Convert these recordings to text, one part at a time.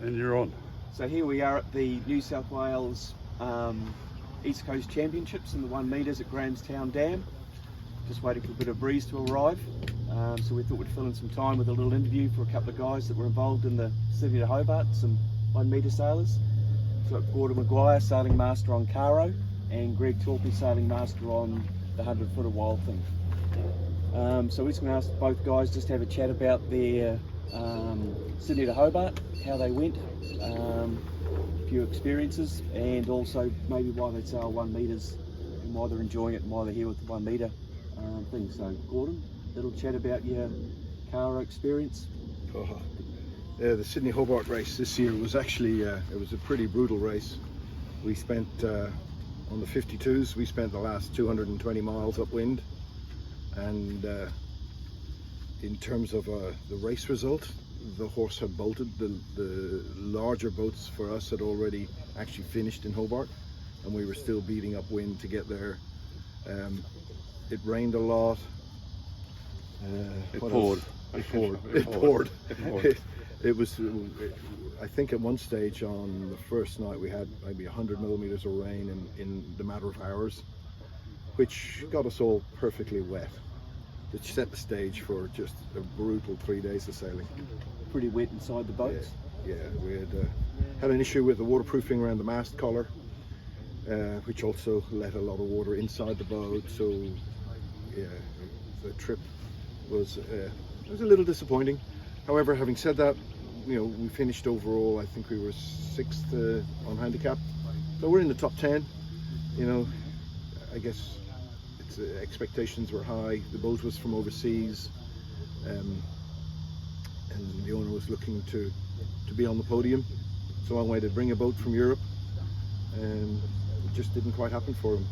And you're on. So here we are at the New South Wales East Coast Championships in the 1 metres at Grahamstown Dam. Just waiting for a bit of breeze to arrive. So we thought we'd fill in some time with a little interview for a couple of guys that were involved in the Sydney to Hobart, some 1 metre sailors. So we've got Maguire, sailing master on Caro, and Greg Torpy, sailing master on the 100-footer Wild Thing. So we're just going to ask both guys just to have a chat about their Sydney to Hobart, how they went, a few experiences, and also maybe why they sail 1 metres and why they're enjoying it and why they're here with the 1 metre thing. So Gordon, a little chat about your Caro experience. Yeah, the Sydney Hobart race this year was actually it was a pretty brutal race. We spent on the 52s, we spent the last 220 miles upwind, and in terms of the race result, the horse had bolted. The larger boats for us had already actually finished in Hobart, and we were still beating upwind to get there. It rained a lot. It poured. It was, I think at one stage on the first night we had maybe 100 millimeters of rain in the matter of hours, which got us all perfectly wet. It set the stage for just a brutal 3 days of sailing. Pretty wet inside the boats. Yeah, we had an issue with the waterproofing around the mast collar, which also let a lot of water inside the boat. So yeah, the trip was a little disappointing. However, having said that, you know, we finished overall, I think we were 6th on handicap. So we're in the top 10. You know, I guess expectations were high. The boat was from overseas, and the owner was looking to be on the podium. It's a long way to bring a boat from Europe, and it just didn't quite happen for him.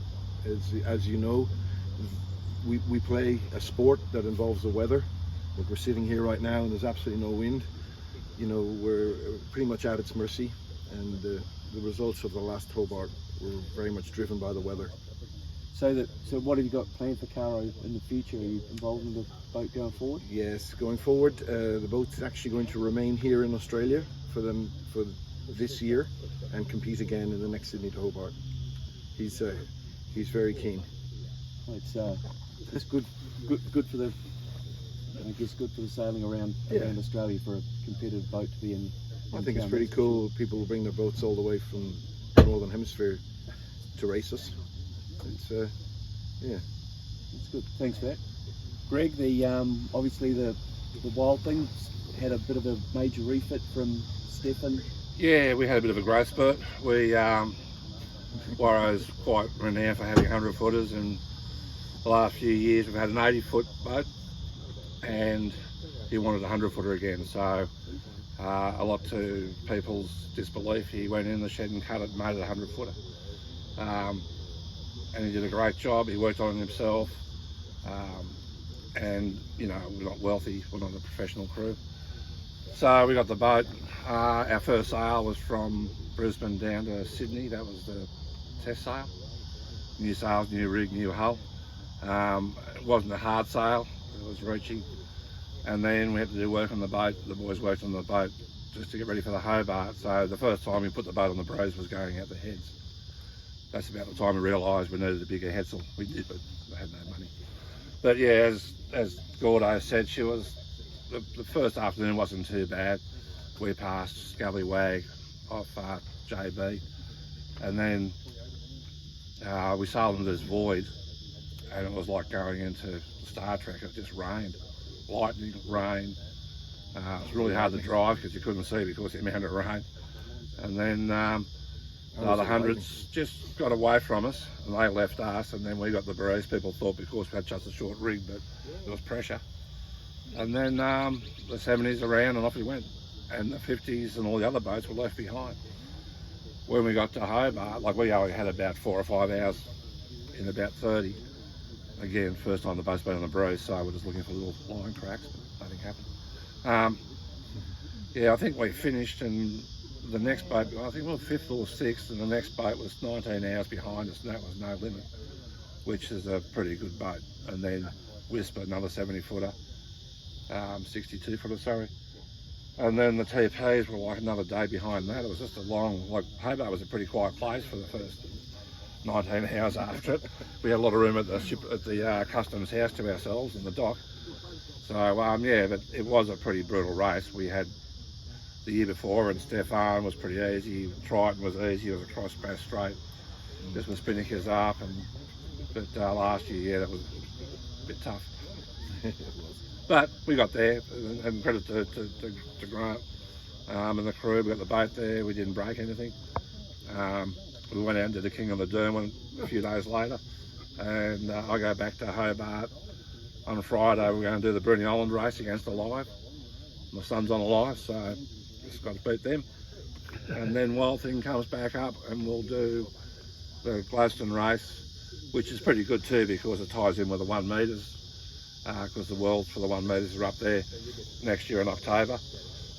As you know, we play a sport that involves the weather. Look, we're sitting here right now and there's absolutely no wind. You know, we're pretty much at its mercy, and the results of the last Hobart were very much driven by the weather. So what have you got planned for Caro in the future? Are you involved in the boat going forward? Yes, going forward, the boat's actually going to remain here in Australia for this year and compete again in the next Sydney to Hobart. He's very keen. It's good for the, I guess, good for the sailing around Australia for a competitive boat to be in. I think it's pretty cool. People bring their boats all the way from the Northern Hemisphere to race us. It's yeah, it's good. Thanks for that, Greg. The obviously the Wild Thing had a bit of a major refit from Stefan. Yeah, we had a bit of a growth spurt. Warro's quite renowned for having 100-footers, and the last few years we've had an 80-foot boat, and he wanted a 100-footer again. So a lot to people's disbelief, he went in the shed and cut it and made it a 100-footer. And he did a great job. He worked on it himself, and you know, we're not wealthy, we're not a professional crew. So we got the boat. Our first sail was from Brisbane down to Sydney. That was the test sail. New sails, new rig, new hull. It wasn't a hard sail, it was reaching. And then we had to do work on the boat. The boys worked on the boat just to get ready for the Hobart. So the first time we put the boat on the breeze was going out the heads. That's about the time we realised we needed a bigger headsail. We did, but we had no money. But yeah, as Gordo said, she was the first afternoon wasn't too bad. We passed Scallywag off JB, and then we sailed into this void, and it was like going into Star Trek. It just rained, lightning, rain. It was really hard to drive because you couldn't see because the amount of rain. And then the other hundreds just got away from us, and they left us, and then we got the breeze. People thought because we had such a short rig, but there was pressure. And then the 70s around, and off we went. And the 50s and all the other boats were left behind. When we got to Hobart, like we only had about 4 or 5 hours in about 30. Again, first time the boat's been on the breeze, so we're just looking for little line cracks, but nothing happened. Yeah, I think we finished, and the next boat, I think we were 5th or 6th, and the next boat was 19 hours behind us, and that was No Limit, which is a pretty good boat. And then Whisper, another 70-footer, 62-footer, sorry. And then the TPs were like another day behind that. It was just a long, like Hobart was a pretty quiet place for the first 19 hours after it. We had a lot of room at the customs house to ourselves in the dock. So yeah, but it was a pretty brutal race. We had the year before, and Stefan was pretty easy. Triton was easy. It was a cross pass straight, just with spinnakers up. But last year, yeah, that was a bit tough. But we got there, and credit to Grant and the crew. We got the boat there. We didn't break anything. We went out and did the King of the Derwent a few days later, and I go back to Hobart on Friday. We're going to do the Bruny Island race against Alive. My son's on Alive, so just got to beat them. And then Wild Thing comes back up, and we'll do the Gladstone race, which is pretty good too because it ties in with the 1 metres. Because the Worlds for the 1 metres are up there next year in October.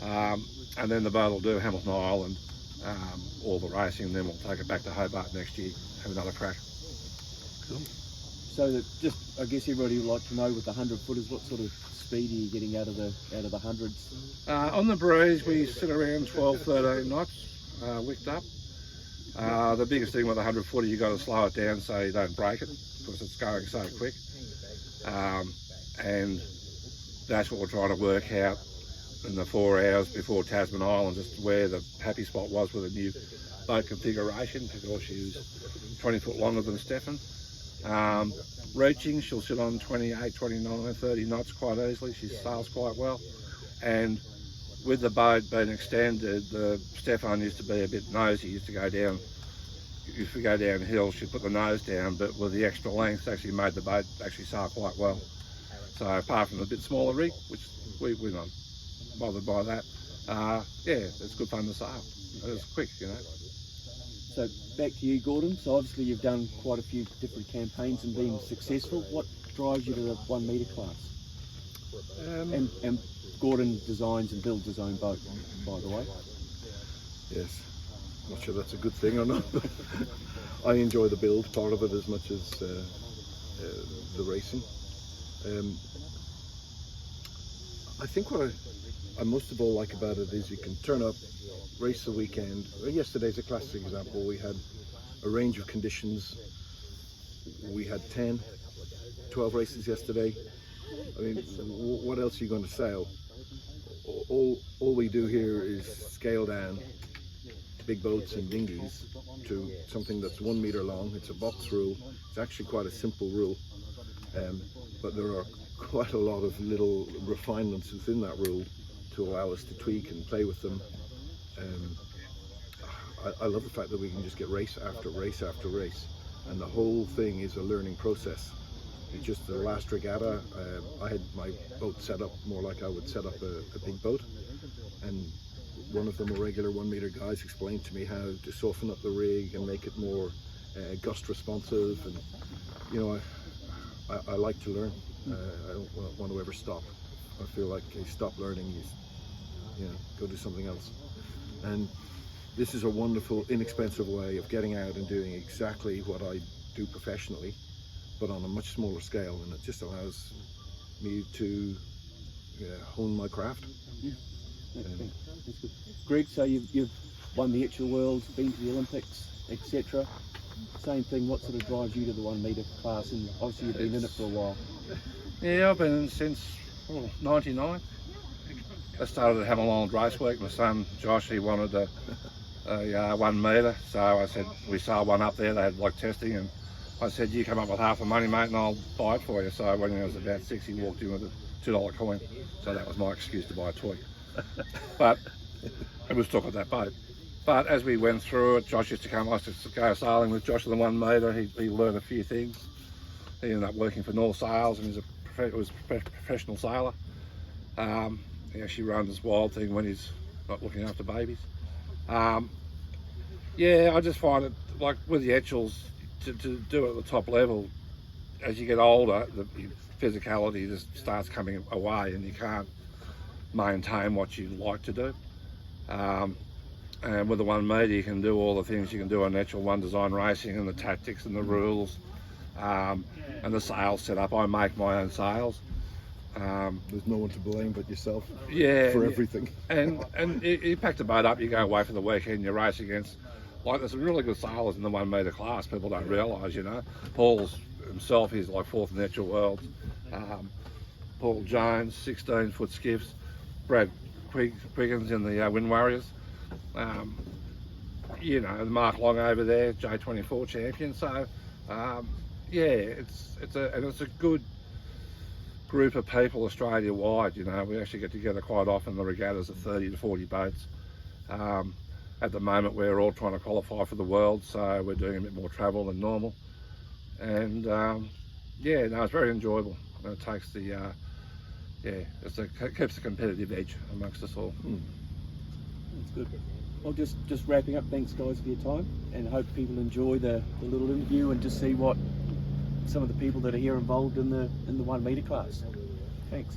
And then the boat will do Hamilton Island, all the racing, and then we'll take it back to Hobart next year, have another crack. Cool. So just, I guess everybody would like to know with the 100 footers, what sort of speed are you getting out of the hundreds? On the breeze, we sit around 12, 13 knots, wicked up. The biggest thing with a 100 footer, you've got to slow it down so you don't break it, because it's going so quick. And that's what we're trying to work out in the 4 hours before Tasman Island, just where the happy spot was with a new boat configuration, because she was 20 foot longer than Stefan. Reaching, she'll sit on 28, 29, 30 knots quite easily. She sails quite well. And with the boat being extended, the Stefan used to be a bit nosy, used to go down. If we go downhill, she'd put the nose down, but with the extra length, actually made the boat actually sail quite well. So apart from a bit smaller rig, which we're not bothered by that, yeah, it's good fun to sail. It's quick, you know. So back to you, Gordon. So obviously you've done quite a few different campaigns and been successful. What drives you to the 1 metre class? And Gordon designs and builds his own boat, by the way. Yes, not sure that's a good thing or not. I enjoy the build part of it as much as the racing. I think what I most of all like about it is you can turn up, race the weekend. Yesterday's a classic example. We had a range of conditions. We had 10, 12 races yesterday. I mean, what else are you going to sail? All we do here is scale down big boats and dinghies to something that's 1 metre long. It's a box rule. It's actually quite a simple rule, but there are quite a lot of little refinements within that rule to allow us to tweak and play with them. I love the fact that we can just get race after race after race, and the whole thing is a learning process. It's just the last regatta, I had my boat set up more like I would set up a big boat, and one of them, a regular 1 metre guys, explained to me how to soften up the rig and make it more gust responsive. And you know, I like to learn. I don't want to ever stop. I feel like I stop learning, you know, go do something else. And this is a wonderful, inexpensive way of getting out and doing exactly what I do professionally, but on a much smaller scale, and it just allows me to hone my craft. Yeah. That's good. Greg, so you've won the Etchell Worlds, been to the Olympics, etc. Same thing, what sort of drives you to the 1 metre class? And obviously you've been in it for a while. Yeah, I've been in since 99. I started at Hamilton Island Race Week. My son Josh, he wanted a 1 metre, so I said we sailed one up there. They had like testing, and I said, you come up with half the money, mate, and I'll buy it for you. So when he was about 6, he walked in with a $2 coin. So that was my excuse to buy a toy. But it was took at that boat. But as we went through it, Josh used to come. I used to go sailing with Josh on the 1 metre. He learned a few things. He ended up working for North Sails, and he was a professional sailor. He actually runs Wild Thing when he's not looking after babies. Yeah, I just find it, like with the Etchells, to do it at the top level, as you get older, the physicality just starts coming away and you can't maintain what you like to do. And with the 1 metre, you can do all the things you can do on Etchell One Design Racing, and the tactics and the rules, and the sails set up. I make my own sails. There's no one to blame but yourself Yeah, for everything. and you pack the boat up, you go away for the weekend, you race against, like, there's some really good sailors in the 1 metre class. People don't realise, you know. Paul's himself, he's like 4th in natural world. Paul Jones, 16-foot skiffs. Brad Quiggins in the Wind Warriors. You know, Mark Long over there, J24 champion. So yeah, it's a good group of people Australia wide. You know, we actually get together quite often. The regattas are 30 to 40 boats. At the moment we're all trying to qualify for the world, so we're doing a bit more travel than normal. And yeah, no, it's very enjoyable. And it takes the keeps the competitive edge amongst us all. That's good. Well, just wrapping up, thanks guys for your time, and hope people enjoy the little interview and just see what some of the people that are here involved in the 1 metre class. Thanks.